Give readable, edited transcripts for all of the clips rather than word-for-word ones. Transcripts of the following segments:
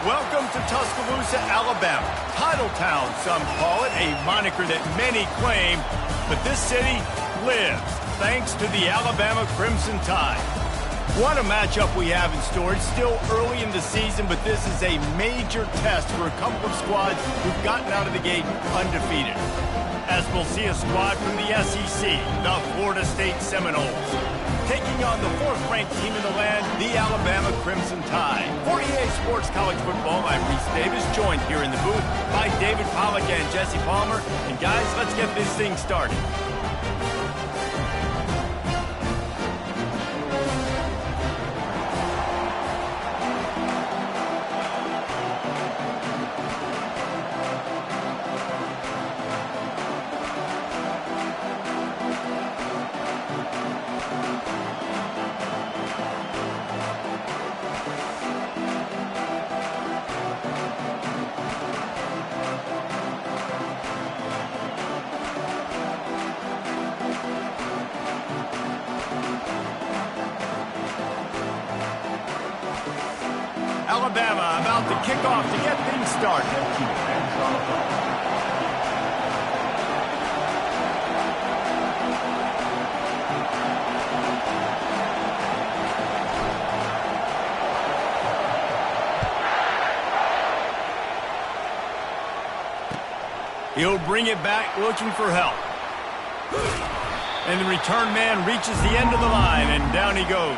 Welcome to Tuscaloosa, Alabama. Title Town, some call it, a moniker that many claim. But this city lives thanks to the Alabama Crimson Tide. What a matchup we have in store. It's still early in the season, but this is a major test for a couple of squads who've gotten out of the gate undefeated. As we'll see a squad from the SEC, the Florida State Seminoles, taking on the fourth-ranked team in the land, the Alabama Crimson Tide. For EA Sports College Football, I'm Reese Davis, joined here in the booth by David Pollack and Jesse Palmer. And guys, let's get this thing started. Alabama about to kick off to get things started. He'll bring it back looking for help. And the return man reaches the end of the line, and down he goes.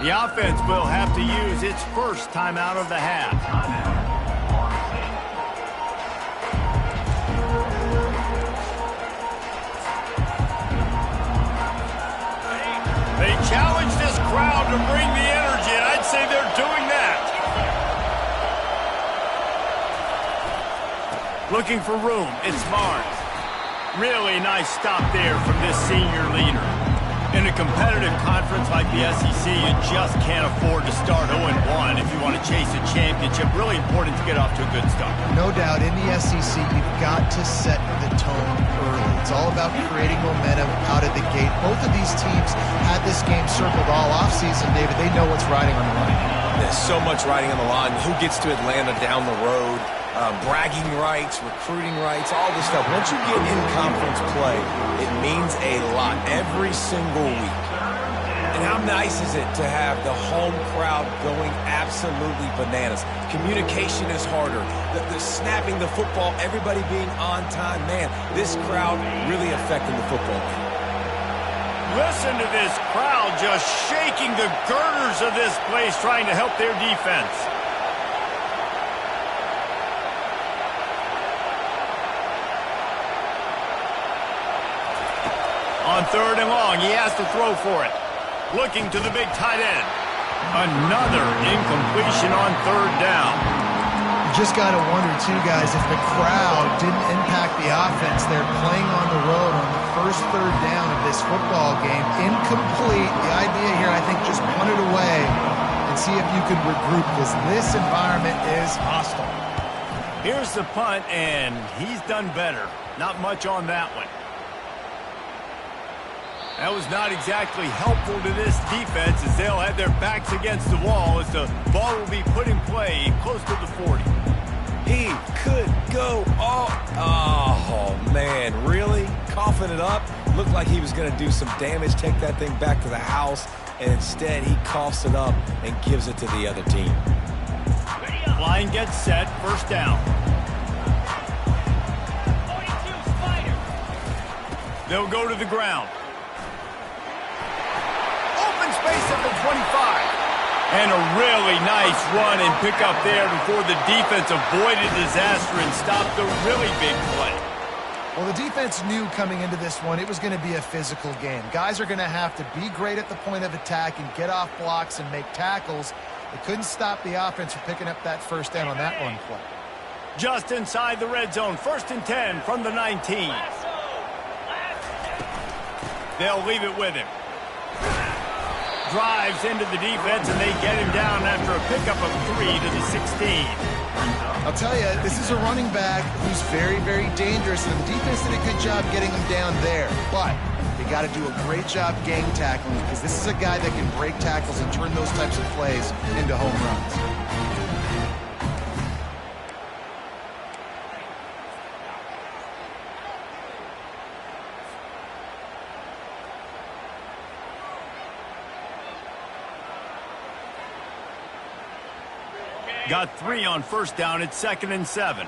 The offense will have to use its first timeout of the half. They challenge this crowd to bring the energy, and I'd say they're doing that. Looking for room, it's Barnes. Really nice stop there from this senior leader. In a competitive conference like the SEC, you just can't afford to start 0-1 if you want to chase a championship. Really important to get off to a good start. No doubt, in the SEC, you've got to set the tone early. It's all about creating momentum out of the gate. Both of these teams had this game circled all offseason, David. They know what's riding on the line. There's so much riding on the line. Who gets to Atlanta down the road? Bragging rights, recruiting rights, all this stuff. Once you get in conference play, it means a lot every single week. And how nice is it to have the home crowd going absolutely bananas? Communication is harder. The snapping the football, everybody being on time. Man, this crowd really affecting the football game. Listen to this crowd just shaking the girders of this place, trying to help their defense. On 3rd and long, he has to throw for it. Looking to the big tight end. Another incompletion on 3rd down. You just got to wonder, too, guys, if the crowd didn't impact the offense. They're playing on the road on the first 3rd down of this football game. Incomplete. The idea here, I think, just punt it away and see if you could regroup, because this environment is hostile. Here's the punt, and he's done better. Not much on that one. That was not exactly helpful to this defense, as they'll have their backs against the wall as the ball will be put in play close to the 40. He could go all... Oh, man, really? Coughing it up? Looked like he was going to do some damage, take that thing back to the house, and instead he coughs it up and gives it to the other team. Line gets set, 1st down. They'll go to the ground. Space at the 25. And a really nice run and pick up there before the defense avoided disaster and stopped the really big play. Well, the defense knew coming into this one it was going to be a physical game. Guys are going to have to be great at the point of attack and get off blocks and make tackles. They couldn't stop the offense from picking up that 1st down on that one play. Just inside the red zone, 1st and 10 from the 19. They'll leave it with him. Drives into the defense, and they get him down after a pickup of 3 to the 16. I'll tell you, this is a running back who's very, very dangerous, and the defense did a good job getting him down there. But you got to do a great job gang tackling, because this is a guy that can break tackles and turn those types of plays into home runs. Got 3 on 1st down. It's 2nd and 7.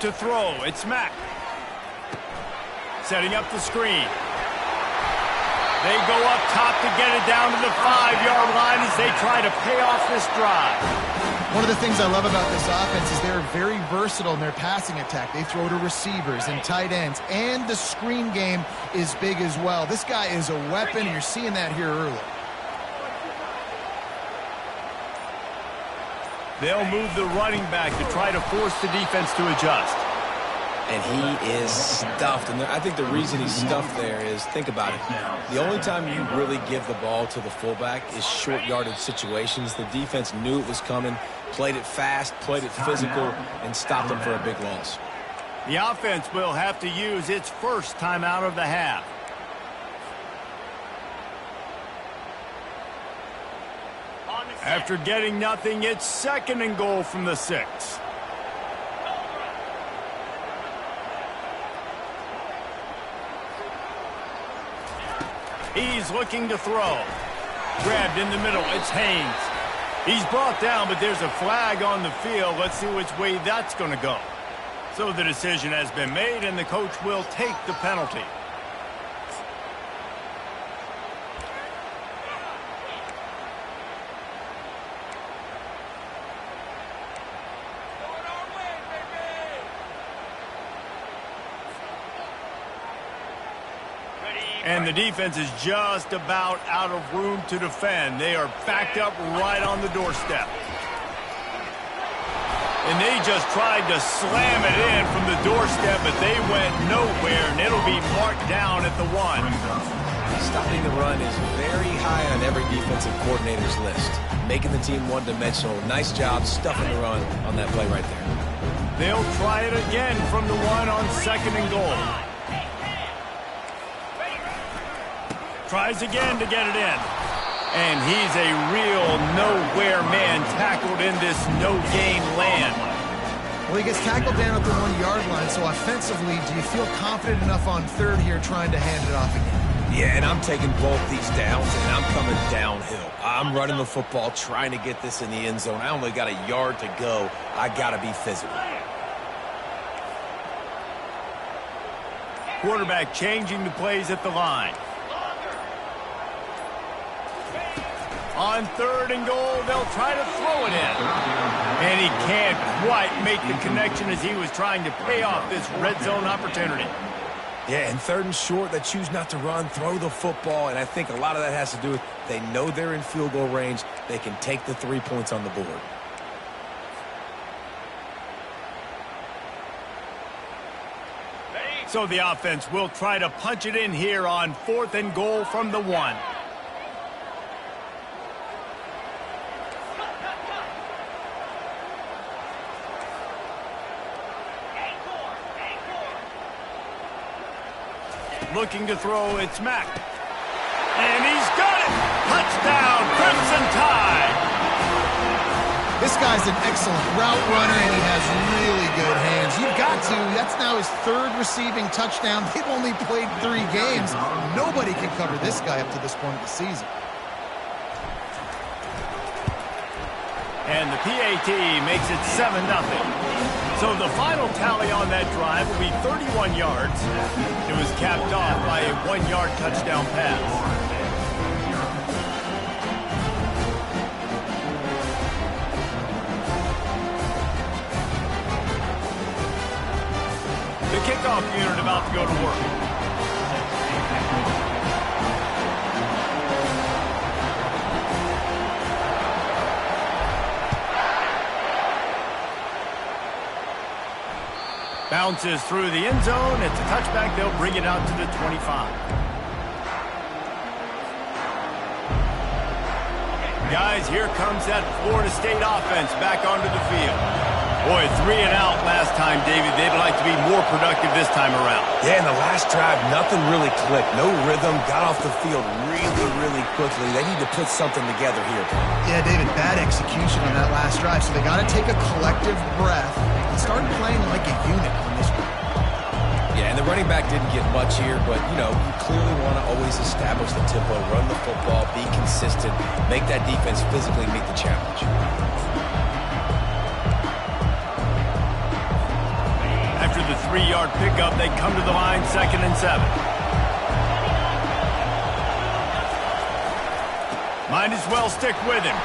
To throw, it's Mack. Setting up the screen. They go up top to get it down to the 5-yard line as they try to pay off this drive. One of the things I love about this offense is they're very versatile in their passing attack. They throw to receivers and tight ends, and the screen game is big as well. This guy is a weapon, and you're seeing that here early. They'll move the running back to try to force the defense to adjust. And he is stuffed. And I think the reason he's stuffed there is, think about it. The only time you really give the ball to the fullback is short yardage situations. The defense knew it was coming, played it fast, played it physical, and stopped him for a big loss. The offense will have to use its first timeout of the half. After getting nothing, it's 2nd and goal from the 6. He's looking to throw. Grabbed in the middle. It's Haynes. He's brought down, but there's a flag on the field. Let's see which way that's going to go. So the decision has been made, and the coach will take the penalty. And the defense is just about out of room to defend. They are backed up right on the doorstep. And they just tried to slam it in from the doorstep, but they went nowhere, and it'll be marked down at the 1. Stopping the run is very high on every defensive coordinator's list. Making the team one-dimensional. Nice job stuffing the run on that play right there. They'll try it again from the 1 on 2nd and goal. Tries again to get it in. And he's a real nowhere man tackled in this no-gain land. Well, he gets tackled down at the 1-yard line, so offensively, do you feel confident enough on 3rd here trying to hand it off again? Yeah, and I'm taking both these downs, and I'm coming downhill. I'm running the football, trying to get this in the end zone. I only got a yard to go. I got to be physical. Quarterback changing the plays at the line. On 3rd and goal, they'll try to throw it in. And he can't quite make the connection as he was trying to pay off this red zone opportunity. Yeah, and 3rd and short, they choose not to run, throw the football, and I think a lot of that has to do with they know they're in field goal range. They can take the 3 points on the board. So the offense will try to punch it in here on 4th and goal from the 1. Looking to throw, it's Mack. And he's got it! Touchdown, Crimson Tide! This guy's an excellent route runner, and he has really good hands. You've got to. That's now his 3rd receiving touchdown. They've only played 3 games. Nobody can cover this guy up to this point of the season. And the PAT makes it 7-0. So the final tally on that drive will be 31 yards. It was capped off by a 1-yard touchdown pass. The kickoff unit about to go to work. Bounces through the end zone. It's a touchback. They'll bring it out to the 25. Guys, here comes that Florida State offense back onto the field. Boy, 3 and out last time, David. They'd like to be more productive this time around. Yeah, in the last drive, nothing really clicked. No rhythm. Got off the field really quickly. They need to put something together here. Yeah, David, bad execution on that last drive. So they got to take a collective breath and start playing like a unit on this one. Yeah, and the running back didn't get much here, but, you know, you clearly want to always establish the tempo, run the football, be consistent, make that defense physically meet the challenge. After the 3-yard pickup, they come to the line, 2nd and 7. Might as well stick with him.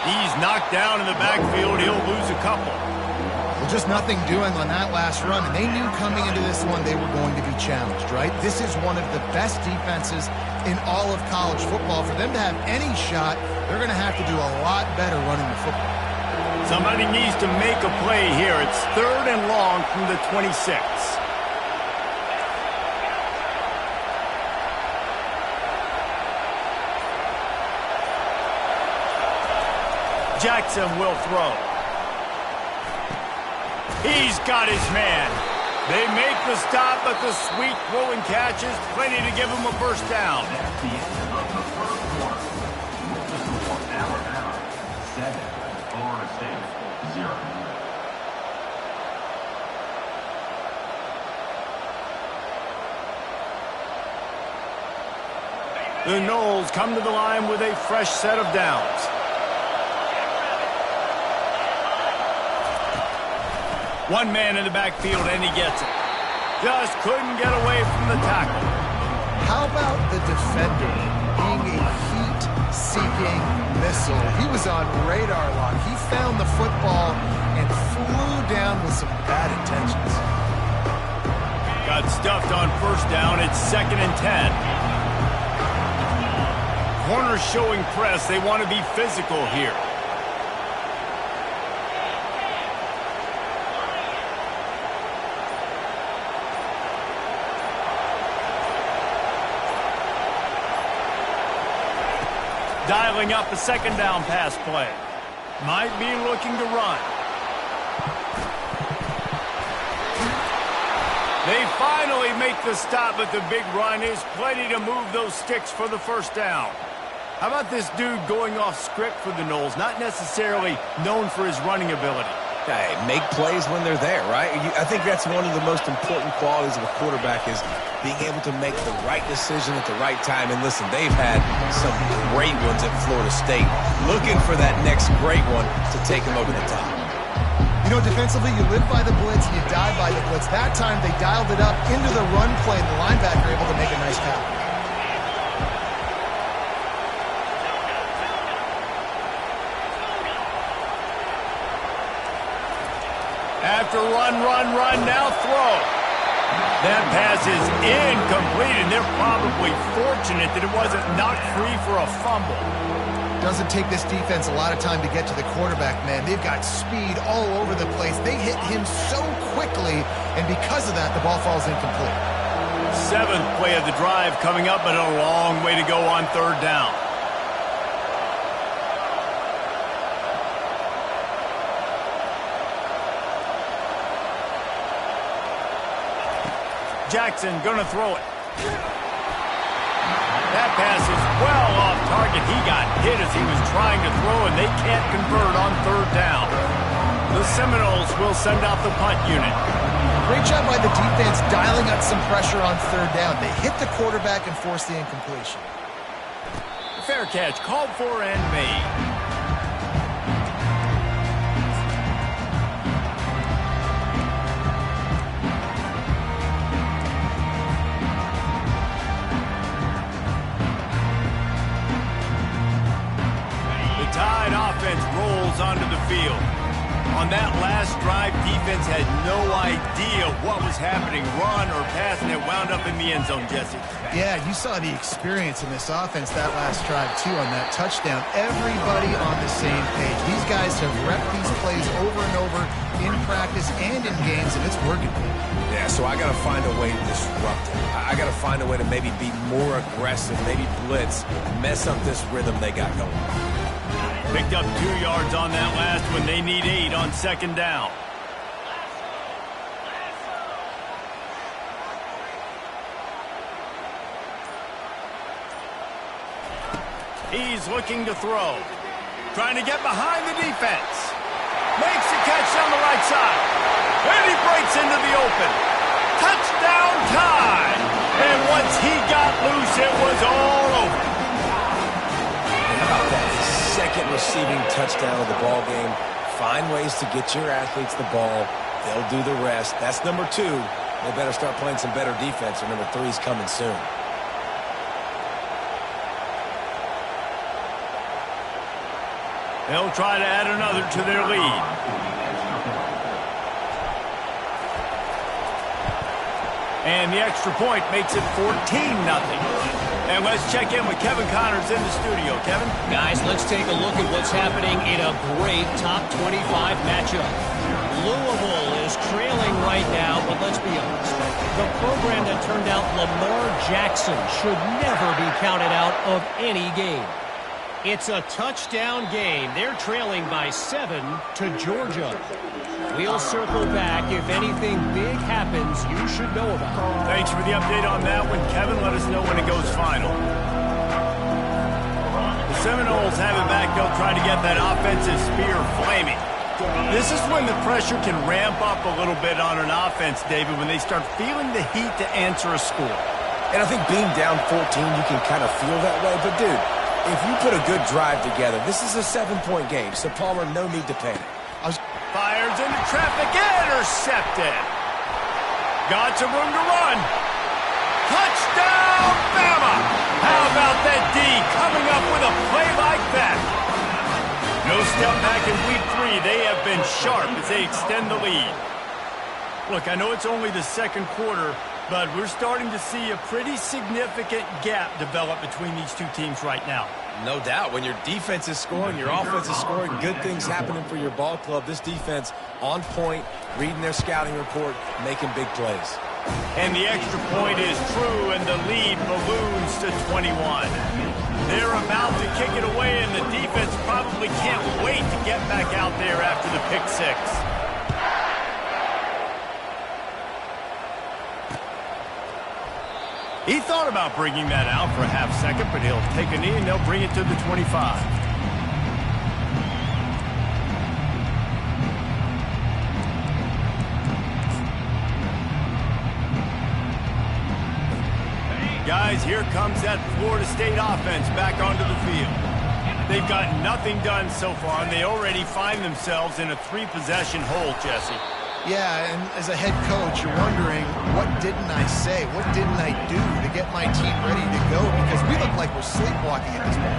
He's knocked down in the backfield. He'll lose a couple. Well, just nothing doing on that last run, and they knew coming into this one they were going to be challenged, right? This is one of the best defenses in all of college football. For them to have any shot, they're going to have to do a lot better running the football. Somebody needs to make a play here. It's 3rd and long from the 26. Jackson will throw. He's got his man. They make the stop, but the sweet throw and catch is plenty to give him a first down. At the end of the first quarter, the score, Alabama 7, Florida State 0. The Noles come to the line with a fresh set of downs. One man in the backfield, and he gets it. Just couldn't get away from the tackle. How about the defender being a heat-seeking missile? He was on radar lock. He found the football and flew down with some bad intentions. Got stuffed on first down. It's 2nd and 10. Corners showing press. They want to be physical here. Dialing up a 2nd down pass play. Might be looking to run. They finally make the stop, but the big run is plenty to move those sticks for the first down. How about this dude going off script for the Noles? Not necessarily known for his running ability. Hey, make plays when they're there, right? I think that's one of the most important qualities of a quarterback is being able to make the right decision at the right time. And listen, they've had some great ones at Florida State. Looking for that next great one to take them over the top. You know, defensively, you live by the blitz and you die by the blitz. That time, they dialed it up into the run play, and the linebacker able to make a nice tackle. After run, now throw. That pass is incomplete, and they're probably fortunate that it wasn't knocked free for a fumble. Doesn't take this defense a lot of time to get to the quarterback, man. They've got speed all over the place. They hit him so quickly, and because of that, the ball falls incomplete. 7th play of the drive coming up, but a long way to go on 3rd down. Jackson gonna throw it. That pass is well off target. He got hit as he was trying to throw, and they can't convert on 3rd down. The Seminoles will send out the punt unit. Great job by the defense dialing up some pressure on 3rd down. They hit the quarterback and forced the incompletion. Fair catch called for and made. Offense rolls onto the field. On that last drive, defense had no idea what was happening, run or pass, and it wound up in the end zone, Jesse. Yeah, you saw the experience in this offense that last drive, too, on that touchdown. Everybody on the same page. These guys have repped these plays over and over in practice and in games, and it's working. Yeah, so I got to find a way to disrupt it. I got to find a way to maybe be more aggressive, maybe blitz, mess up this rhythm they got going. Picked up 2 yards on that last one. They need 8 on 2nd down. He's looking to throw. Trying to get behind the defense. Makes a catch on the right side. And he breaks into the open. Touchdown time. And once he got loose, it was all over. How about that? 2nd receiving touchdown of the ball game. Find ways to get your athletes the ball. They'll do the rest. That's number 2. They better start playing some better defense, or number 3's coming soon. They'll try to add another to their lead. And the extra point makes it 14-0. And let's check in with Kevin Connors in the studio. Kevin? Guys, let's take a look at what's happening in a great top 25 matchup. Louisville is trailing right now, but let's be honest. The program that turned out Lamar Jackson should never be counted out of any game. It's a touchdown game. They're trailing by 7 to Georgia. We'll circle back. If anything big happens, you should know about it. Thanks for the update on that one, Kevin. Let us know when it goes final. The Seminoles have it back. They'll try to get that offensive spear flaming. This is when the pressure can ramp up a little bit on an offense, David, when they start feeling the heat to answer a score. And I think being down 14, you can kind of feel that way. But, dude, if you put a good drive together, this is a 7-point game, so Palmer, no need to panic. Fires into traffic, intercepted. Got some room to run. Touchdown, Bama! How about that D coming up with a play like that? No step back in week 3. They have been sharp as they extend the lead. Look, I know it's only the second quarter, but we're starting to see a pretty significant gap develop between these two teams right now. No doubt. When your defense is scoring, your offense is scoring, good things happening for your ball club. This defense on point, reading their scouting report, making big plays. And the extra point is true, and the lead balloons to 21. They're about to kick it away, and the defense probably can't wait to get back out there after the pick 6. He thought about bringing that out for a half second, but he'll take a knee and they'll bring it to the 25. Guys, here comes that Florida State offense back onto the field. They've got nothing done so far, and they already find themselves in a 3-possession hole, Jesse. Yeah, and as a head coach, you're wondering, what didn't I say? What didn't I do to get my team ready to go? Because we look like we're sleepwalking at this point.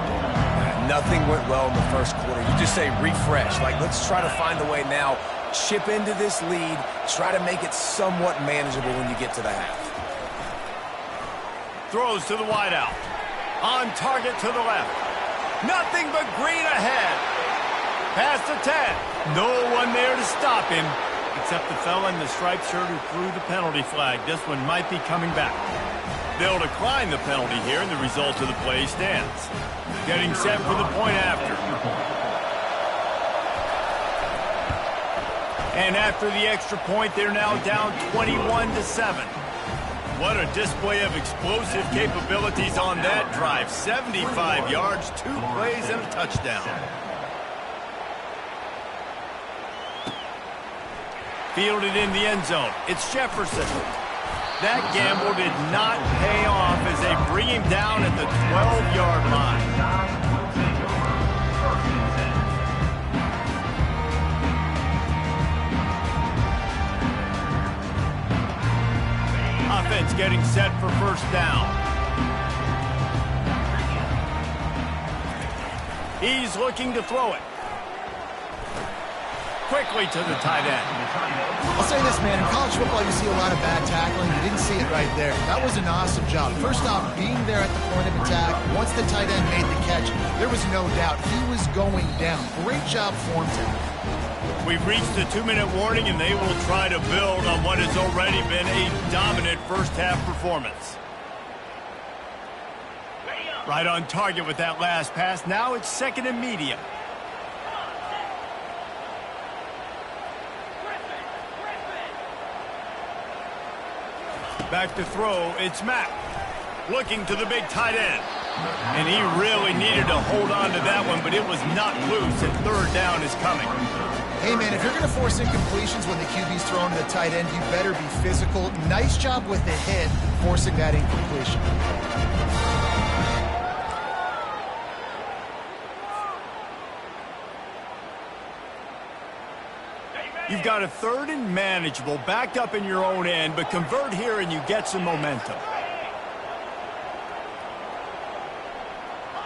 Nothing went well in the first quarter. You just say refresh. Like, let's try to find a way now. Chip into this lead. Try to make it somewhat manageable when you get to the half. Throws to the wideout. On target to the left. Nothing but green ahead. Past the 10. No one there to stop him, except the fella in the striped shirt who threw the penalty flag. This one might be coming back. They'll decline the penalty here, and the result of the play stands. Getting set for the point after. And after the extra point, they're now down 21-7. What a display of explosive capabilities on that drive. 75 yards, 2 plays, and a touchdown. Fielded in the end zone. It's Jefferson. That gamble did not pay off as they bring him down at the 12-yard line. Offense getting set for first down. He's looking to throw it. Quickly to the tight end. I'll say this, man. In college football, you see a lot of bad tackling. You didn't see it right there. That was an awesome job. First off, being there at the point of attack. Once the tight end made the catch, there was no doubt he was going down. Great job for him today. We've reached the 2-minute warning, and they will try to build on what has already been a dominant first-half performance. Right on target with that last pass. Now it's second and medium. Back to throw, it's Mack. Looking to the big tight end. And he really needed to hold on to that one, but it was not loose, and third down is coming. Hey, man, if you're going to force incompletions when the QB's throwing to the tight end, you better be physical. Nice job with the hit, forcing that incompletion. You've got a third and manageable, backed up in your own end, but convert here and you get some momentum.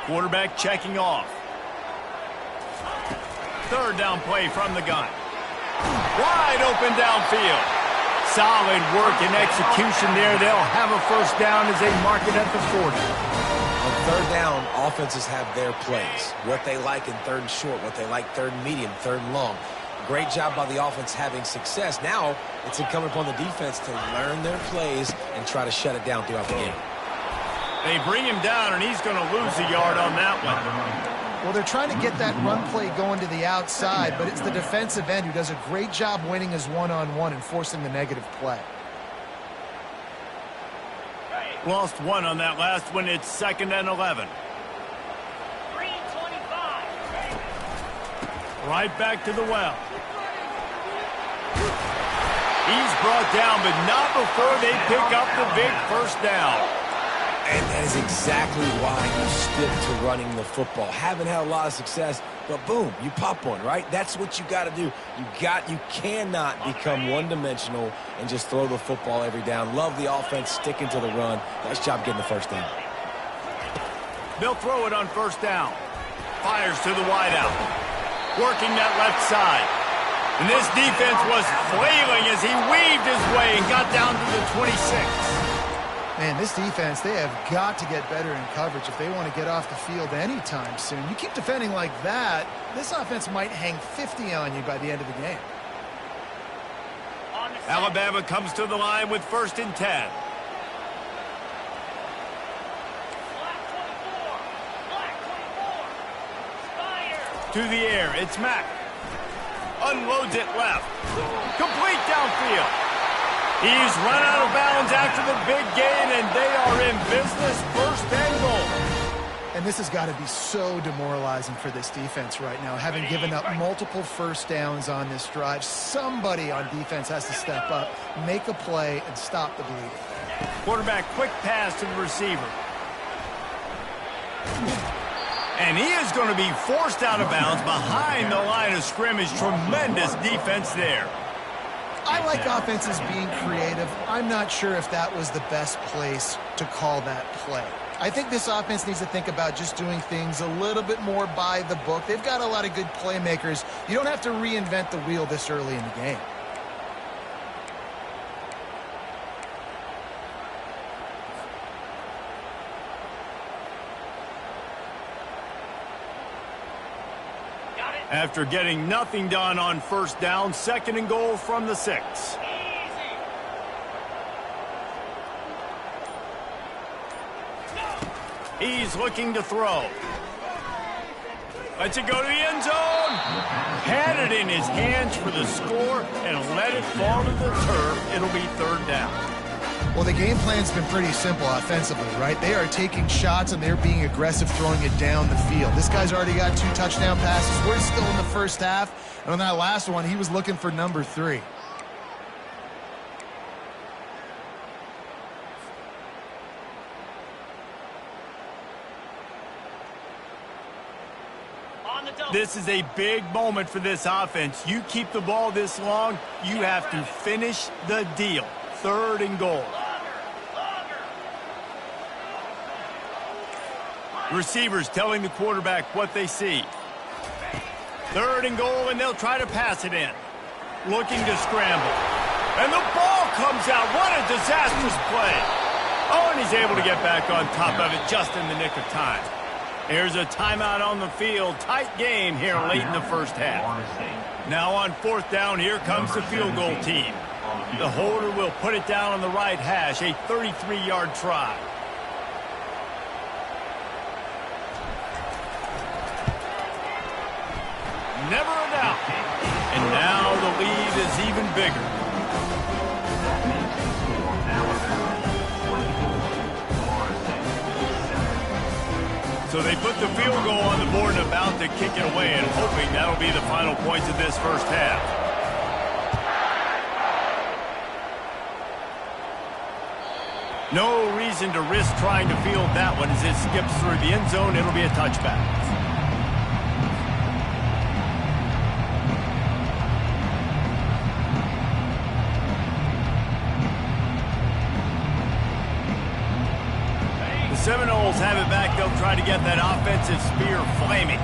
Quarterback checking off. Third down play from the gun. Wide open downfield. Solid work and execution there. They'll have a first down as they mark it at the 40. On third down, offenses have their plays. What they like in third and short, what they like third and medium, third and long. Great job by the offense having success. Now it's incumbent upon the defense to learn their plays and try to shut it down throughout the game. They bring him down, and he's going to lose a yard on that one. Well, they're trying to get that run play going to the outside, but it's the defensive end who does a great job winning his one-on-one and forcing the negative play. Lost one on that last one. It's second and 11. Right back to the well. He's brought down, but not before they pick up the big first down. And that is exactly why you stick to running the football. Haven't had a lot of success, but boom, you pop one, right? That's what you got to do. You cannot become one-dimensional and just throw the football every down. Love the offense sticking to the run. Nice job getting the first down. They'll throw it on first down. Fires to the wideout. Working that left side. And this defense was flailing as he weaved his way and got down to the 26. Man, this defense, they have got to get better in coverage if they want to get off the field anytime soon. You keep defending like that, this offense might hang 50 on you by the end of the game. Alabama comes to the line with 1st and 10. To the air, it's Mack. Unloads it left. Complete downfield. He's run out of bounds after the big gain, and they are in business, 1st and goal. And this has got to be so demoralizing for this defense right now, having given up multiple first downs on this drive. Somebody on defense has to step up, make a play, and stop the bleeding. Quarterback quick pass to the receiver. And he is going to be forced out of bounds behind the line of scrimmage. Tremendous defense there. I like offenses being creative. I'm not sure if that was the best place to call that play. I think this offense needs to think about just doing things a little bit more by the book. They've got a lot of good playmakers. You don't have to reinvent the wheel this early in the game. After getting nothing done on first down, 2nd and goal from the 6. He's looking to throw. Lets it go to the end zone. Had it in his hands for the score and let it fall to the turf. It'll be 3rd down. Well, the game plan's been pretty simple offensively, right? They are taking shots and they're being aggressive throwing it down the field. This guy's already got 2 touchdown passes. We're still in the first half. And on that last one, he was looking for number 3. This is a big moment for this offense. You keep the ball this long, you have to finish the deal. 3rd and goal. Receivers telling the quarterback what they see. 3rd and goal, and they'll try to pass it in. Looking to scramble. And the ball comes out. What a disastrous play. Oh, and he's able to get back on top of it just in the nick of time. Here's a timeout on the field. Tight game here late in the first half. Now on 4th down, here comes the field goal team. The holder will put it down on the right hash, a 33-yard try. Never a doubt. And now the lead is even bigger. So they put the field goal on the board and about to kick it away, and hoping that'll be the final points of this first half. No reason to risk trying to field that one as it skips through the end zone. It'll be a touchback. Seminoles have it back. They'll try to get that offensive spear flaming.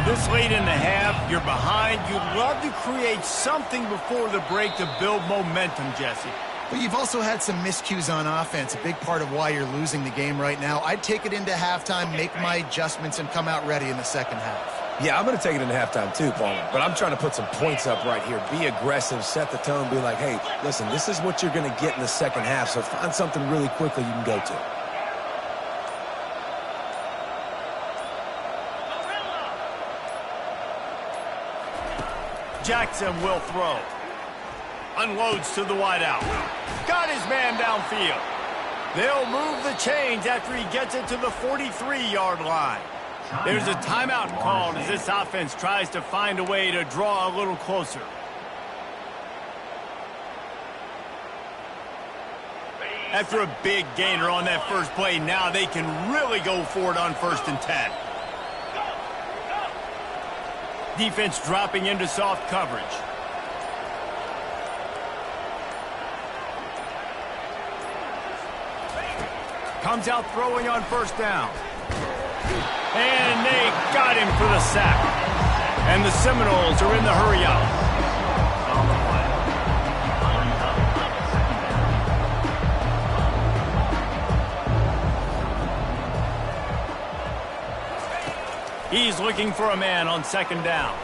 This late in the half, you're behind. You'd love to create something before the break to build momentum, Jesse. But you've also had some miscues on offense, a big part of why you're losing the game right now. I'd take it into halftime, make my adjustments, and come out ready in the second half. Yeah, I'm going to take it into halftime too, Palmer. But I'm trying to put some points up right here. Be aggressive, set the tone, be like, hey, listen, this is what you're going to get in the second half, so find something really quickly you can go to. Jackson will throw. Unloads to the wideout. Got his man downfield. They'll move the chains after he gets it to the 43-yard line. There's a timeout called as this offense tries to find a way to draw a little closer. After a big gainer on that first play, now they can really go for it on 1st and 10. Defense dropping into soft coverage. Comes out throwing on 1st down. And they got him for the sack. And the Seminoles are in the hurry up. He's looking for a man on 2nd down.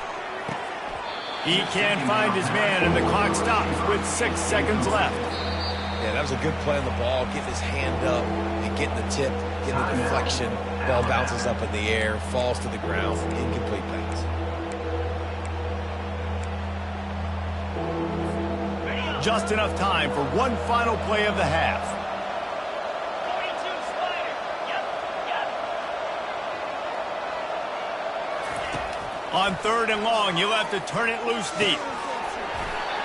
He can't find his man, and the clock stops with 6 seconds left. Yeah, that was a good play on the ball, getting his hand up and getting the tip, getting the deflection. Ball bounces up in the air, falls to the ground, incomplete pass. Just enough time for one final play of the half. On 3rd and long, you'll have to turn it loose deep.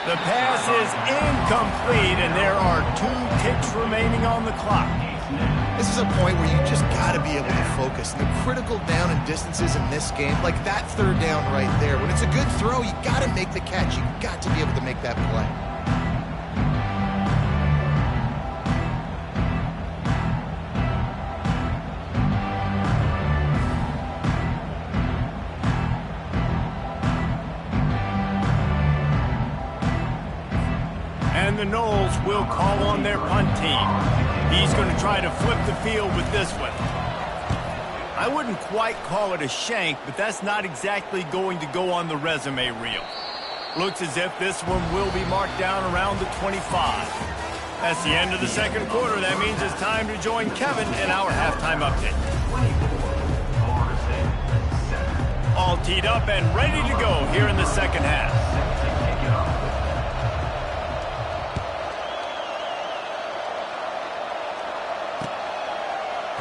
The pass is incomplete, and there are 2 ticks remaining on the clock. This is a point where you just got to be able to focus. The critical down and distances in this game, like that 3rd down right there. When it's a good throw, you got to make the catch. You got to be able to make that play. And the Noles will call on their punt team. He's going to try to flip the field with this one. I wouldn't quite call it a shank, but that's not exactly going to go on the resume reel. Looks as if this one will be marked down around the 25. That's the end of the 2nd quarter. That means it's time to join Kevin in our halftime update. All teed up and ready to go here in the 2nd half.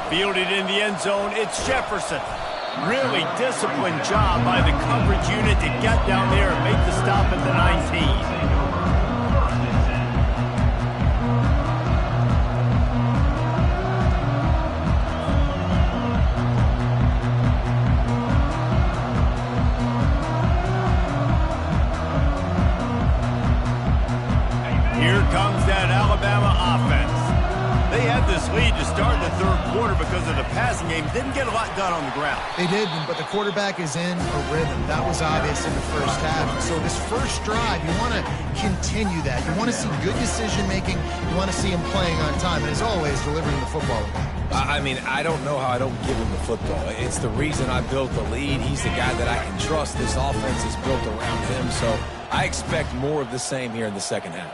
Fielded in the end zone, it's Jefferson. Really disciplined job by the coverage unit to get down there and make the stop at the 19. Here comes that Alabama offense. They had this lead to start the 3rd quarter because of the passing game. Didn't get a lot done on the ground. They didn't, but the quarterback is in a rhythm. That was obvious in the 1st half. So this first drive, you want to continue that. You want to see good decision-making. You want to see him playing on time. And as always, delivering the football. I mean, I don't know how I don't give him the football. It's the reason I built the lead. He's the guy that I can trust. This offense is built around him. So I expect more of the same here in the 2nd half.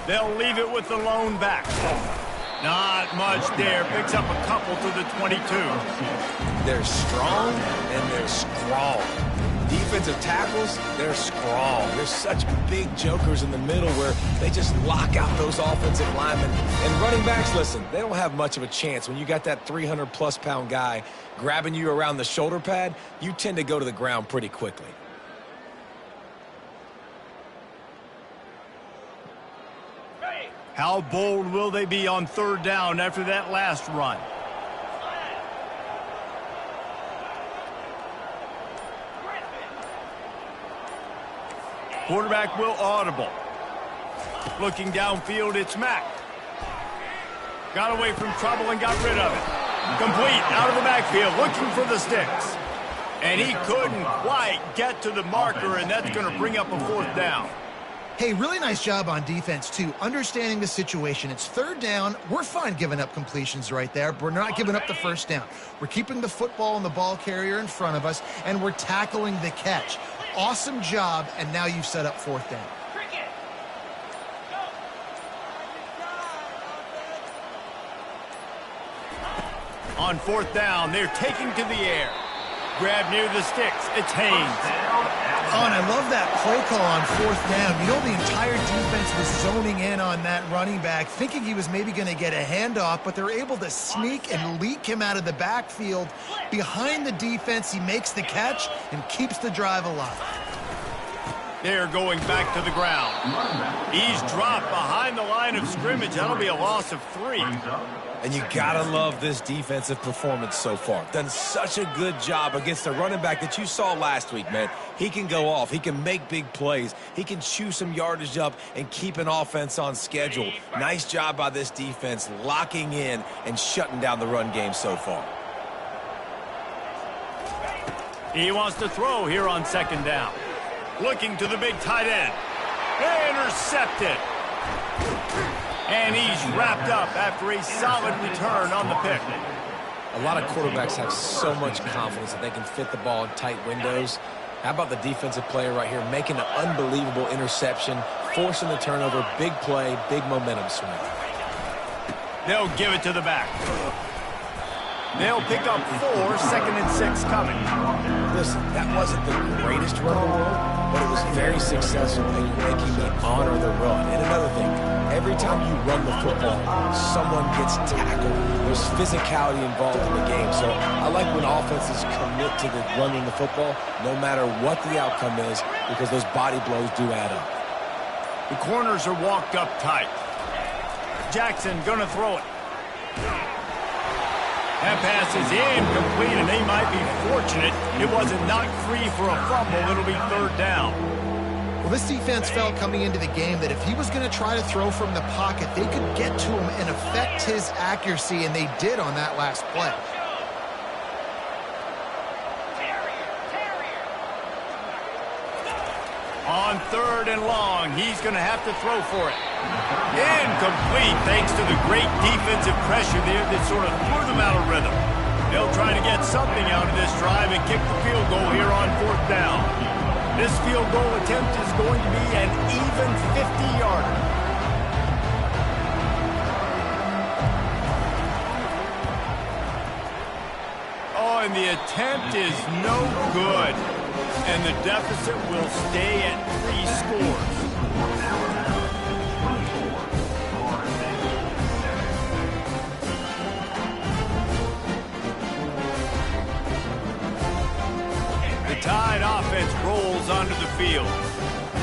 They'll leave it with the lone back. Not much there. Picks up a couple to the 22. They're strong and they're scrawl. Defensive tackles, they're scrawl. There's such big jokers in the middle where they just lock out those offensive linemen. And running backs, listen, they don't have much of a chance. When you got that 300-plus pound guy grabbing you around the shoulder pad, you tend to go to the ground pretty quickly. How bold will they be on 3rd down after that last run? Quarterback will audible. Looking downfield, it's Mack. Got away from trouble and got rid of it. Complete out of the backfield, looking for the sticks. And he couldn't quite get to the marker, and that's going to bring up a 4th down. Hey, really nice job on defense, too. Understanding the situation. It's 3rd down. We're fine giving up completions right there. But we're not giving up the 1st down. We're keeping the football and the ball carrier in front of us, and we're tackling the catch. Awesome job, and now you've set up 4th down. On 4th down, they're taking to the air. grab near the sticks. It's Haynes. Oh, and I love that play call on 4th down. You know, the entire defense was zoning in on that running back, thinking he was maybe going to get a handoff, but they're able to sneak and leak him out of the backfield. Behind the defense, he makes the catch and keeps the drive alive. They're going back to the ground. He's dropped behind the line of scrimmage. That'll be a loss of 3. And you gotta love this defensive performance so far. Done such a good job against the running back that you saw last week, man. He can go off. He can make big plays. He can chew some yardage up and keep an offense on schedule. Nice job by this defense locking in and shutting down the run game so far. He wants to throw here on 2nd down. Looking to the big tight end. Intercepted. And he's wrapped up after a solid return on the pick. A lot of quarterbacks have so much confidence that they can fit the ball in tight windows. How about the defensive player right here making an unbelievable interception, forcing the turnover, big play, big momentum swing. They'll give it to the back. They'll pick up 4, 2nd and 6 coming. Listen, that wasn't the greatest run in the world, but it was very successful, and you're making me honor the run. And another thing, every time you run the football, someone gets tackled. There's physicality involved in the game. So I like when offenses commit to the running the football, no matter what the outcome is, because those body blows do add up. The corners are walked up tight. Jackson gonna throw it. That pass is incomplete, and they might be fortunate it wasn't knocked free for a fumble. It'll be 3rd down. Well, this defense felt coming into the game that if he was going to try to throw from the pocket, they could get to him and affect his accuracy, and they did on that last play. On 3rd and long, he's going to have to throw for it. Incomplete thanks to the great defensive pressure there that sort of threw them out of rhythm. They'll try to get something out of this drive and kick the field goal here on 4th down. This field goal attempt is going to be an even 50-yarder. Oh, and the attempt is no good. And the deficit will stay at 3 scores. The Tide offense rolls onto the field.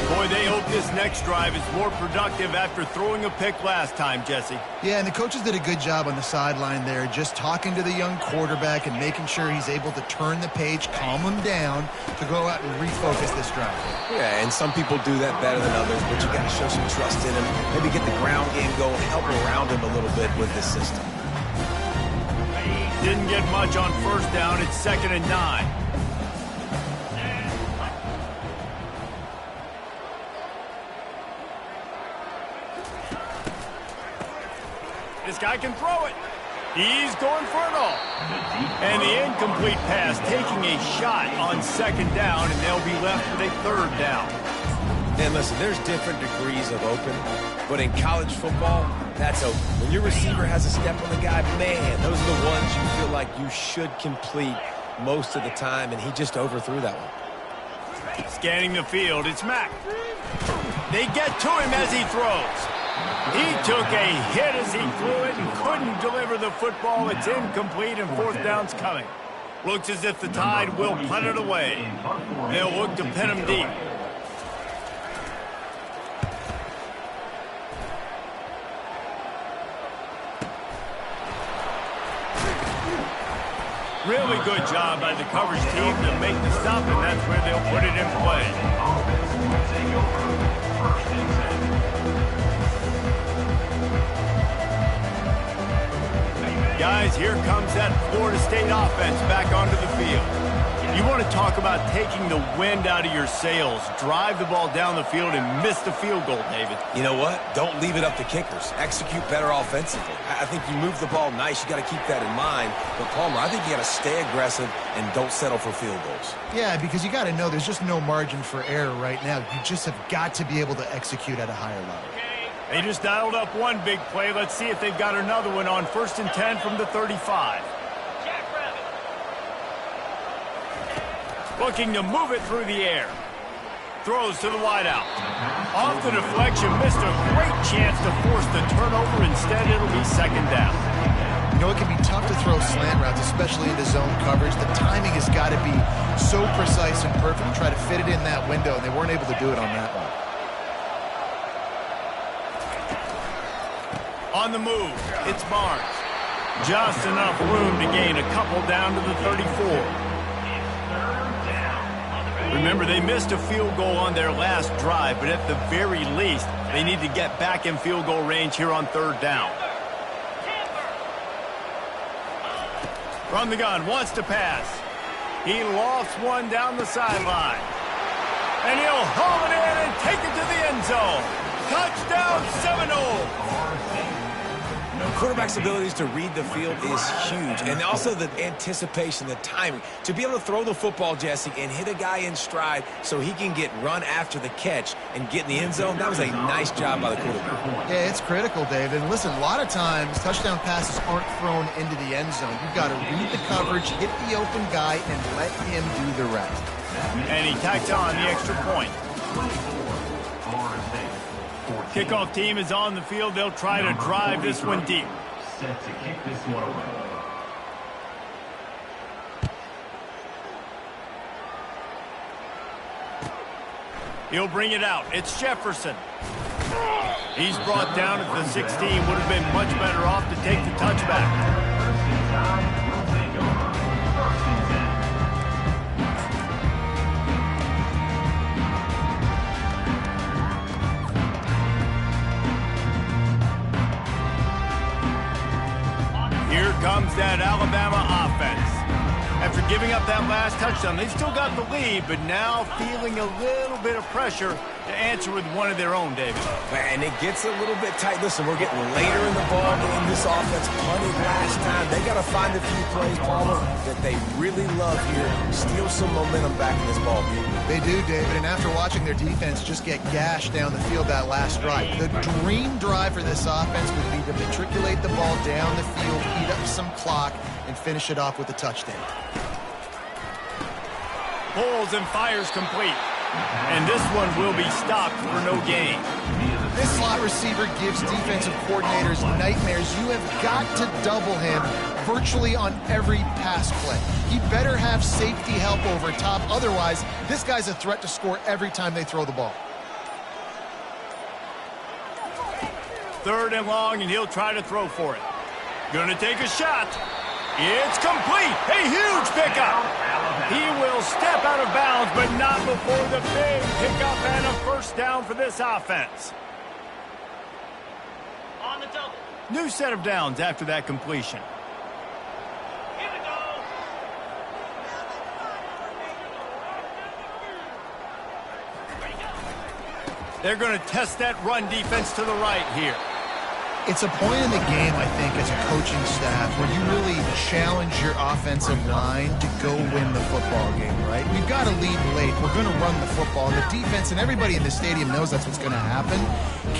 Boy, they hope this next drive is more productive after throwing a pick last time, Jesse. Yeah, and the coaches did a good job on the sideline there, just talking to the young quarterback and making sure he's able to turn the page, calm him down to go out and refocus this drive. Yeah, and some people do that better than others, but you got to show some trust in him. Maybe get the ground game going, help around him a little bit with this system. Didn't get much on 1st down. It's 2nd and 9. This guy can throw it. He's going for it all. And the incomplete pass taking a shot on 2nd down, and they'll be left with a 3rd down. And listen, there's different degrees of open, but in college football, that's open. When your receiver has a step on the guy, man, those are the ones you feel like you should complete most of the time, and he just overthrew that one. Scanning the field, it's Mack. They get to him as he throws. He took a hit as he threw it and couldn't deliver the football. It's incomplete, and 4th down's coming. Looks as if the Tide will punt it away. They'll look to pin him deep. Really good job by the coverage team to make the stop, and that's where they'll put it in play. Guys, here comes that Florida State offense back onto the field. You want to talk about taking the wind out of your sails. Drive the ball down the field and miss the field goal, David. You know what? Don't leave it up to kickers. Execute better offensively. I think you move the ball nice. You got to keep that in mind. But, Palmer, I think you got to stay aggressive and don't settle for field goals. Yeah, because you got to know there's just no margin for error right now. You just have got to be able to execute at a higher level. They just dialed up one big play. Let's see if they've got another one on 1st and 10 from the 35. Looking to move it through the air. Throws to the wideout. Off the deflection, missed a great chance to force the turnover. Instead, it'll be second down. You know, it can be tough to throw slant routes, especially into zone coverage. The timing has got to be so precise and perfect to try to fit it in that window, and they weren't able to do it on that one. On the move, it's Barnes. Just enough room to gain a couple down to the 34. Remember, they missed a field goal on their last drive, but at the very least, they need to get back in field goal range here on third down. From the gun, wants to pass. He lofts one down the sideline. And he'll haul it in and take it to the end zone. Touchdown, Seminoles! Quarterback's abilities to read the field is huge, and also the anticipation, the timing. To be able to throw the football, Jesse, and hit a guy in stride so he can get run after the catch and get in the end zone, that was a nice job by the quarterback. Yeah, it's critical, David. And listen, a lot of times touchdown passes aren't thrown into the end zone. You've got to read the coverage, hit the open guy, and let him do the rest. And he tacked on the extra point. Kickoff team is on the field. They'll try to drive this one deep. Set to kick this one away. He'll bring it out. It's Jefferson. He's brought down at the 16. Would have been much better off to take the touchback. Here comes that Alabama offense. After giving up that last touchdown, they've still got the lead, but now feeling a little bit of pressure to answer with one of their own, David. And it gets a little bit tight. Listen, we're getting later in the ball game. This offense punted last time. They got to find a few plays, Palmer, that they really love here. Steal some momentum back in this ball game. They do, David, and after watching their defense just get gashed down the field that last drive, the dream drive for this offense would be to matriculate the ball down the field, eat up some clock, and finish it off with a touchdown. Pulls and fires complete. And this one will be stopped for no gain. This slot receiver gives defensive coordinators nightmares. You have got to double him virtually on every pass play. He better have safety help over top. Otherwise, this guy's a threat to score every time they throw the ball. Third and long, and he'll try to throw for it. Gonna take a shot. It's complete. A huge pickup. He will step out of bounds, but not before the big pickup and a first down for this offense. On the double. New set of downs after that completion. Here we go. They're going to test that run defense to the right here. It's a point in the game, I think, as a coaching staff where you really challenge your offensive line to go win the football game, right? We've got to lead late. We're going to run the football. And the defense and everybody in the stadium knows that's what's going to happen.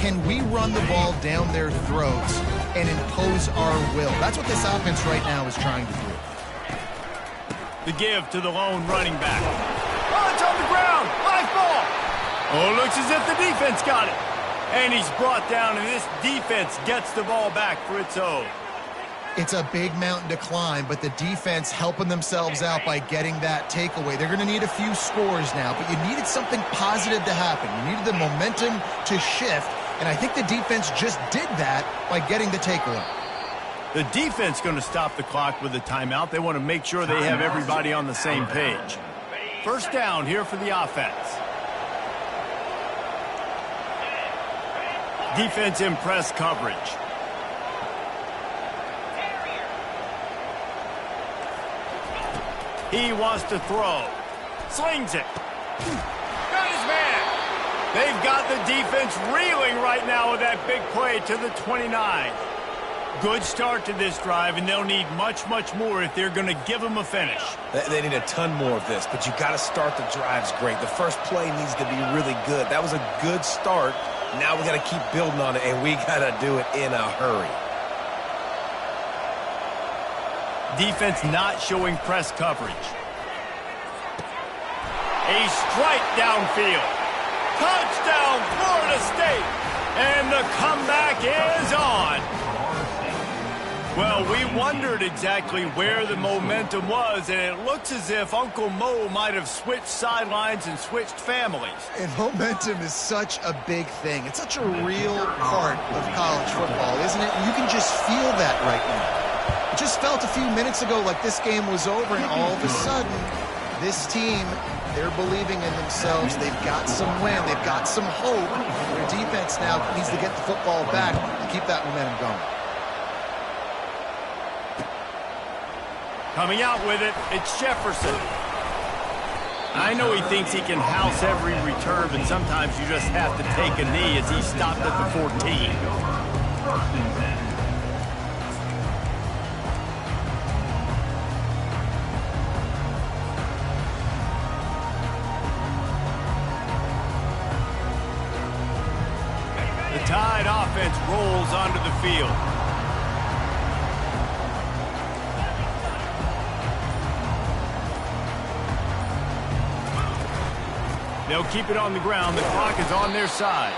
Can we run the ball down their throats and impose our will? That's what this offense right now is trying to do. The give to the lone running back. Oh, it's on the ground. Live ball. Oh, looks as if the defense got it. And he's brought down, and this defense gets the ball back for its own. It's a big mountain to climb, but the defense helping themselves out by getting that takeaway. They're going to need a few scores now, but you needed something positive to happen. You needed the momentum to shift, and I think the defense just did that by getting the takeaway. The defense going to stop the clock with a timeout. They want to make sure they have everybody on the same page. First down here for the offense. Defense in press coverage. He wants to throw. Slings it. Got his man. They've got the defense reeling right now with that big play to the 29. Good start to this drive, and they'll need much, much more if they're going to give them a finish. They need a ton more of this, but you got to start the drives great. The first play needs to be really good. That was a good start. Now we got to keep building on it, and we got to do it in a hurry. Defense not showing press coverage. A strike downfield. Touchdown, Florida State. And the comeback is on. Well, we wondered exactly where the momentum was, and it looks as if Uncle Mo might have switched sidelines and switched families. And momentum is such a big thing. It's such a real part of college football, isn't it? You can just feel that right now. It just felt a few minutes ago like this game was over, and all of a sudden, this team, they're believing in themselves. They've got some win. They've got some hope. Their defense now needs to get the football back and keep that momentum going. Coming out with it, it's Jefferson. I know he thinks he can house every return, but sometimes you just have to take a knee as he stopped at the 14. First and 10. The Tide offense rolls onto the field. They'll keep it on the ground. The clock is on their side.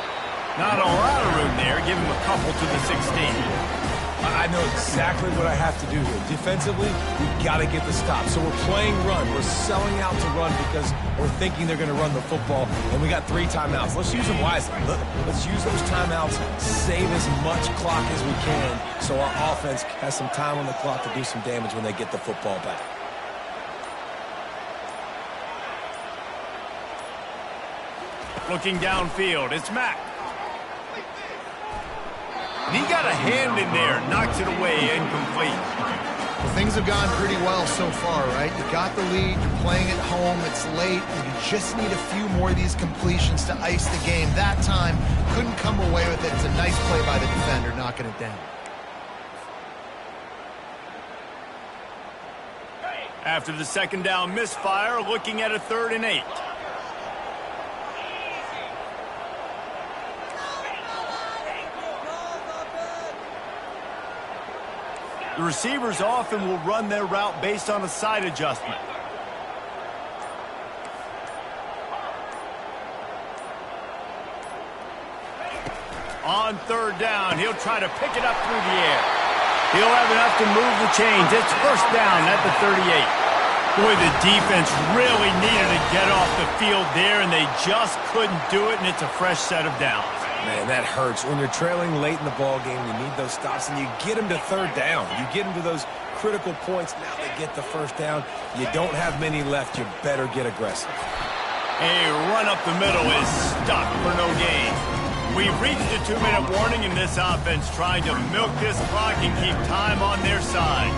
Not a lot of room there. Give them a couple to the 16. I know exactly what I have to do here. Defensively, we've got to get the stop. So we're playing run. We're selling out to run because we're thinking they're going to run the football, and we got 3 timeouts. Let's use them wisely. Let's use those timeouts, save as much clock as we can so our offense has some time on the clock to do some damage when they get the football back. Looking downfield, it's Mack. He got a hand in there, knocks it away, incomplete. Well, things have gone pretty well so far, right? You got the lead, you're playing at home, it's late, and you just need a few more of these completions to ice the game. That time, couldn't come away with it. It's a nice play by the defender, knocking it down. After the second down misfire, looking at a 3rd and 8. The receivers often will run their route based on a side adjustment. On 3rd down, he'll try to pick it up through the air. He'll have enough to move the chains. It's 1st down at the 38. Boy, the defense really needed to get off the field there, and they just couldn't do it, and it's a fresh set of downs. Man, that hurts. When you're trailing late in the ball game, you need those stops, and you get them to 3rd down. You get them to those critical points. Now they get the 1st down. You don't have many left. You better get aggressive. A run up the middle is stuck for no gain. We've reached a 2-minute warning in this offense, trying to milk this clock and keep time on their side.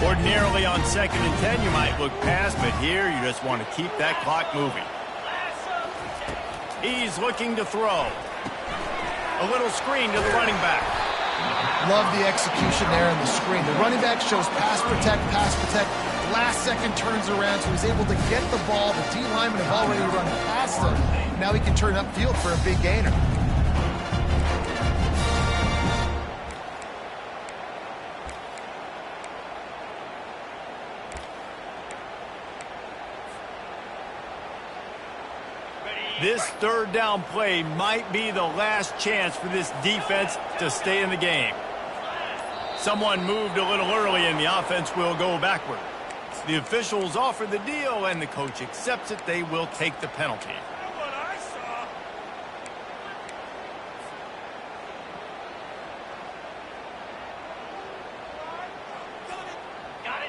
Ordinarily on 2nd and 10, you might look past, but here you just want to keep that clock moving. He's looking to throw. A little screen to the running back. Love the execution there on the screen. The running back shows pass protect, pass protect. Last second turns around, so he's able to get the ball. The D linemen have already run past him. Now he can turn upfield for a big gainer. This 3rd down play might be the last chance for this defense to stay in the game. Someone moved a little early and the offense will go backward. The officials offer the deal and the coach accepts it. They will take the penalty.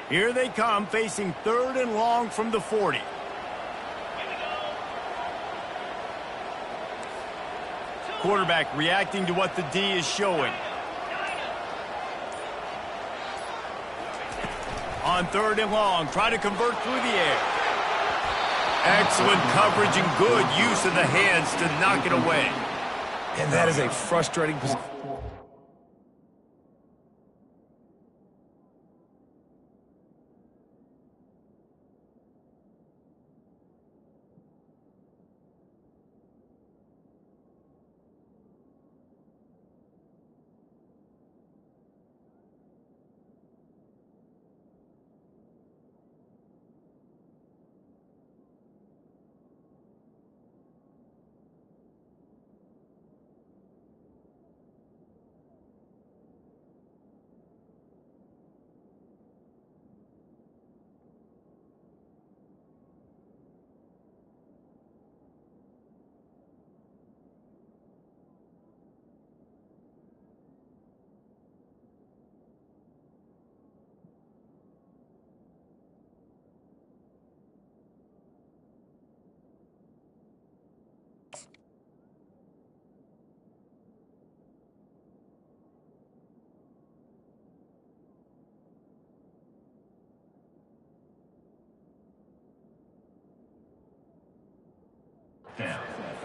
Here they come, facing 3rd and long from the 40. Quarterback reacting to what the D is showing. On 3rd and long, try to convert through the air. Excellent coverage and good use of the hands to knock it away. And that is a frustrating position.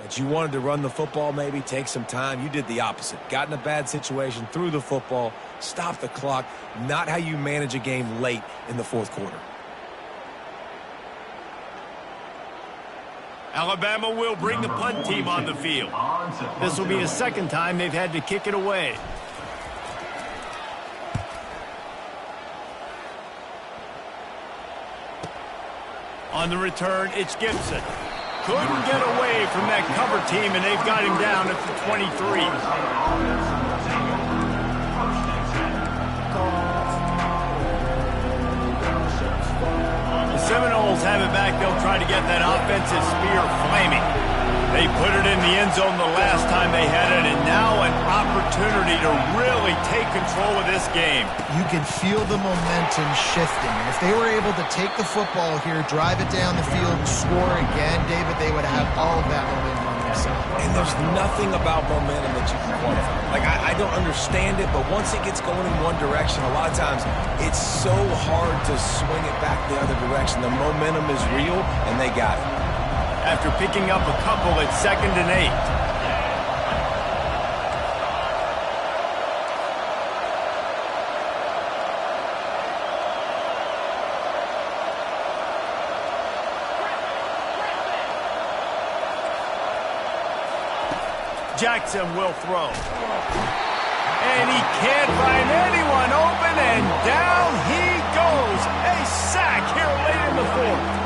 But you wanted to run the football, maybe take some time. You did the opposite. Got in a bad situation, threw the football, stopped the clock. Not how you manage a game late in the fourth quarter. Alabama will bring the punt team on the field. This will be the second time they've had to kick it away. On the return, it's Gibson. Couldn't get away from that cover team, and they've got him down at the 23. The Seminoles have it back. They'll try to get that offensive spear flaming. They put it in the end zone the last time they had it, and now an opportunity to really take control of this game. You can feel the momentum shifting. And if they were able to take the football here, drive it down the field, and score again, David, they would have all of that momentum on their side. And there's nothing about momentum that you can quantify. Like, I don't understand it, but once it gets going in one direction, a lot of times it's so hard to swing it back the other direction. The momentum is real, and they got it. After picking up a couple at 2nd and 8. Jackson will throw. And he can't find anyone open, and down he goes. A sack here late in the fourth.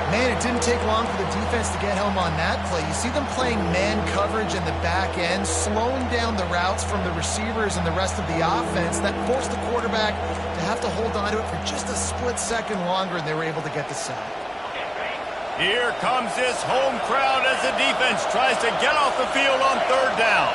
Man, it didn't take long for the defense to get home on that play. You see them playing man coverage in the back end, slowing down the routes from the receivers and the rest of the offense. That forced the quarterback to have to hold on to it for just a split second longer, and they were able to get the sack. Here comes this home crowd as the defense tries to get off the field on 3rd down.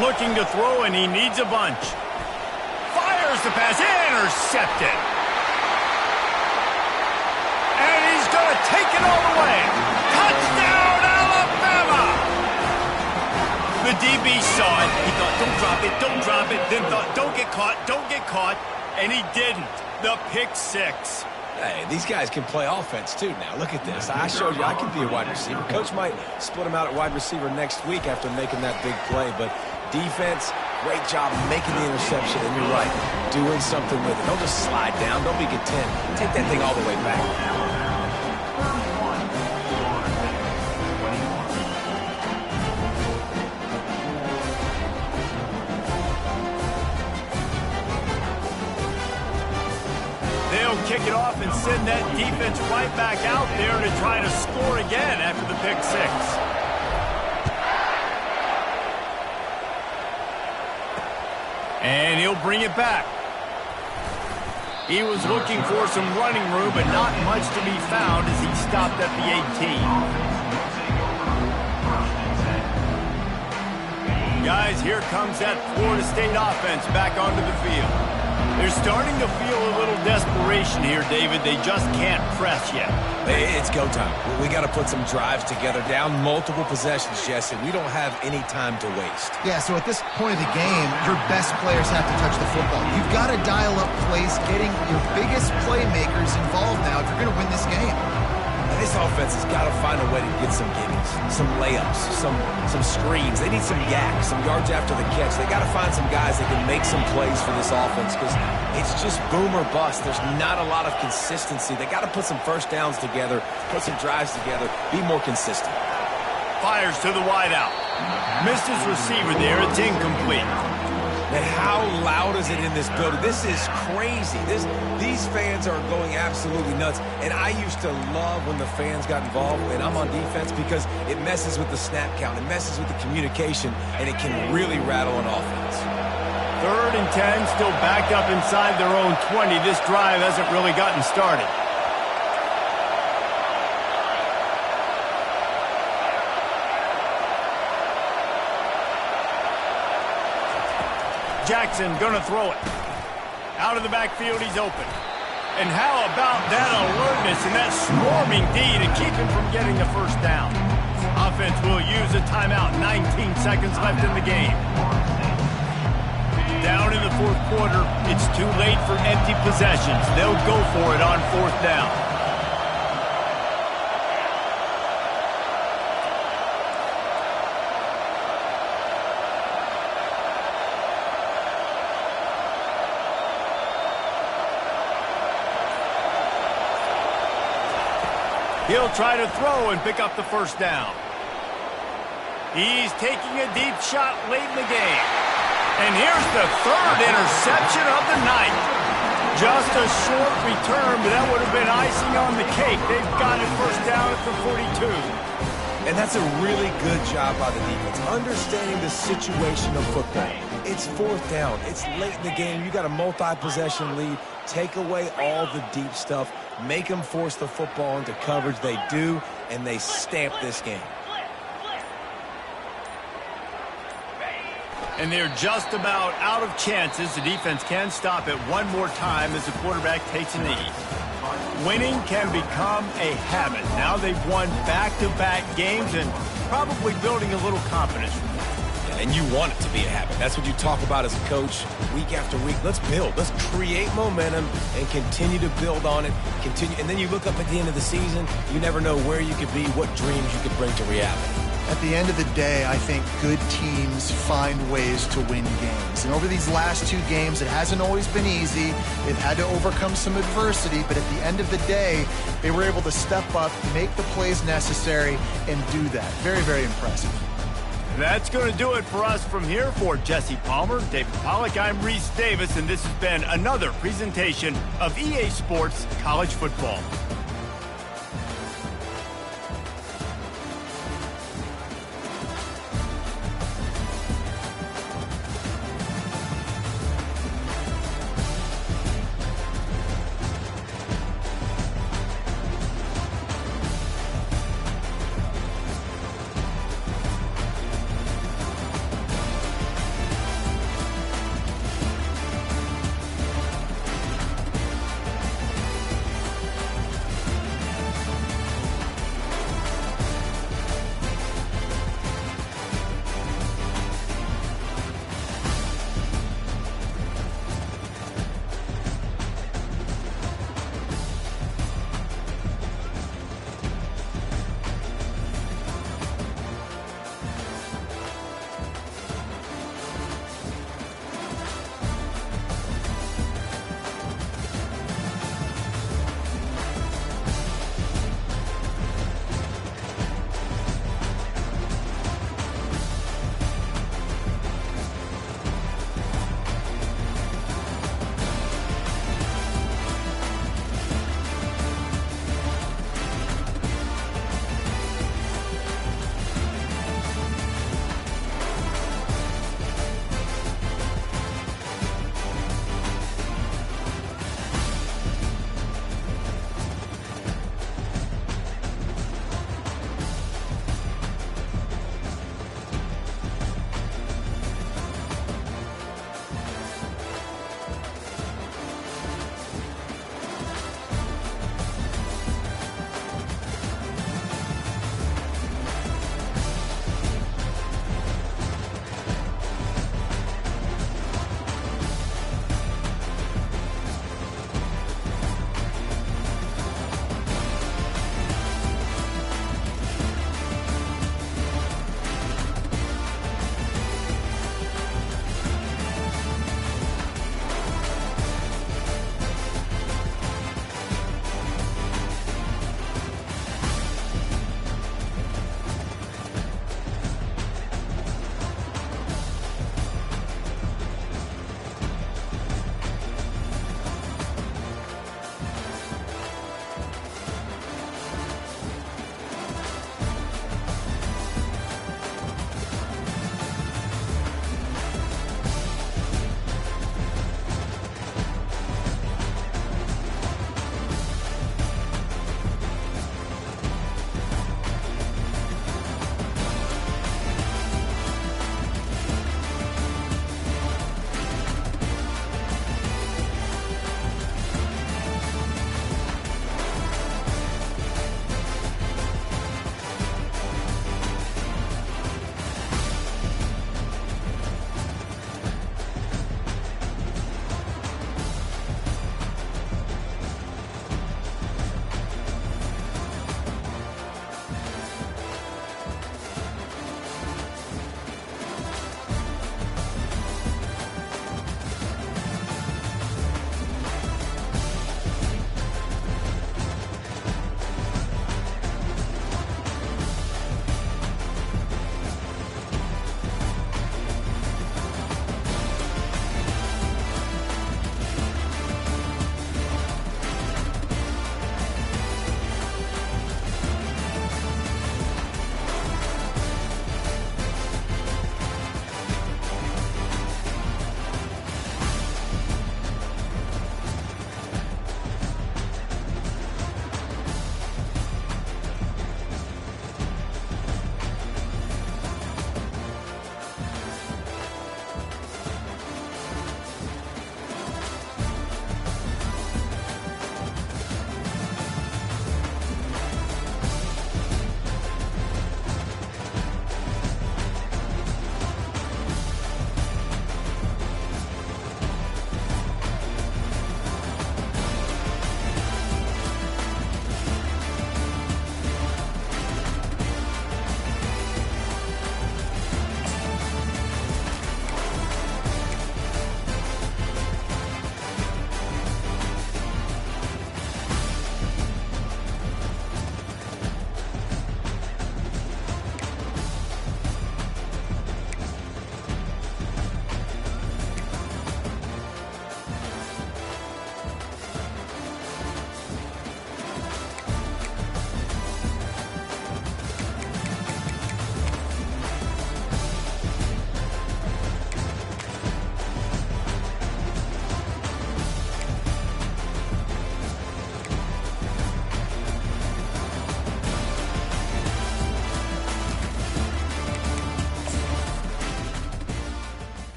Looking to throw, and he needs a bunch. Fires the pass, intercepted. And he's going to take it all the way. Touchdown, Alabama! The DB saw it. He thought, don't drop it. Then thought, don't get caught. And he didn't. The pick 6. Hey, these guys can play offense, too, now. Look at this. I showed you I can be a wide receiver. Coach might split him out at wide receiver next week after making that big play, but defense, great job making the interception, and you're right, doing something with it. Don't just slide down. Don't be content. Take that thing all the way back. They'll kick it off and send that defense right back out there to try to score again after the pick 6. And he'll bring it back. He was looking for some running room, but not much to be found as he stopped at the 18. Guys, here comes that Florida State offense back onto the field. They're starting to feel a little desperation here, David. They just can't press yet. It's go time. We got to put some drives together, down multiple possessions, Jesse. We don't have any time to waste. Yeah, so at this point of the game, your best players have to touch the football. You've got to dial up plays, getting your biggest playmakers involved now if you're going to win this game. And this offense has got to find a way to get some gimmies, some layups, some screens. They need some yak, some yards after the catch. They got to find some guys that can make some plays for this offense because it's just boom or bust. There's not a lot of consistency. They got to put some first downs together, put some drives together, be more consistent. Fires to the wideout. Missed his receiver there. It's incomplete. And how loud is it in this building? This is crazy. These fans are going absolutely nuts. And I used to love when the fans got involved, and I'm on defense, because it messes with the snap count. It messes with the communication, and it can really rattle an offense. 3rd and 10, still backed up inside their own 20. This drive hasn't really gotten started. Jackson gonna throw it. Out of the backfield, he's open. And how about that alertness and that swarming D to keep him from getting the first down? will use a timeout. 19 seconds left in the game. Down in the fourth quarter, it's too late for empty possessions. They'll go for it on fourth down. He'll try to throw and pick up the first down. He's taking a deep shot late in the game. And here's the third interception of the night. Just a short return, but that would have been icing on the cake. They've got it first down at the 42. And that's a really good job by the defense, understanding the situation of football. It's fourth down. It's late in the game. You got a multi-possession lead. Take away all the deep stuff. Make them force the football into coverage. They do, and they stamp this game. And they're just about out of chances. The defense can stop it one more time as the quarterback takes a knee. Winning can become a habit. Now they've won back-to-back games and probably building a little confidence. And you want it to be a habit. That's what you talk about as a coach week after week. Let's build. Let's create momentum and continue to build on it. Continue, and then you look up at the end of the season, you never know where you could be, what dreams you could bring to reality. At the end of the day, I think good teams find ways to win games. And over these last two games, it hasn't always been easy. They've had to overcome some adversity, but at the end of the day, they were able to step up, make the plays necessary, and do that. Very, very impressive. That's going to do it for us from here. For Jesse Palmer, David Pollack, I'm Reese Davis, and this has been another presentation of EA Sports College Football.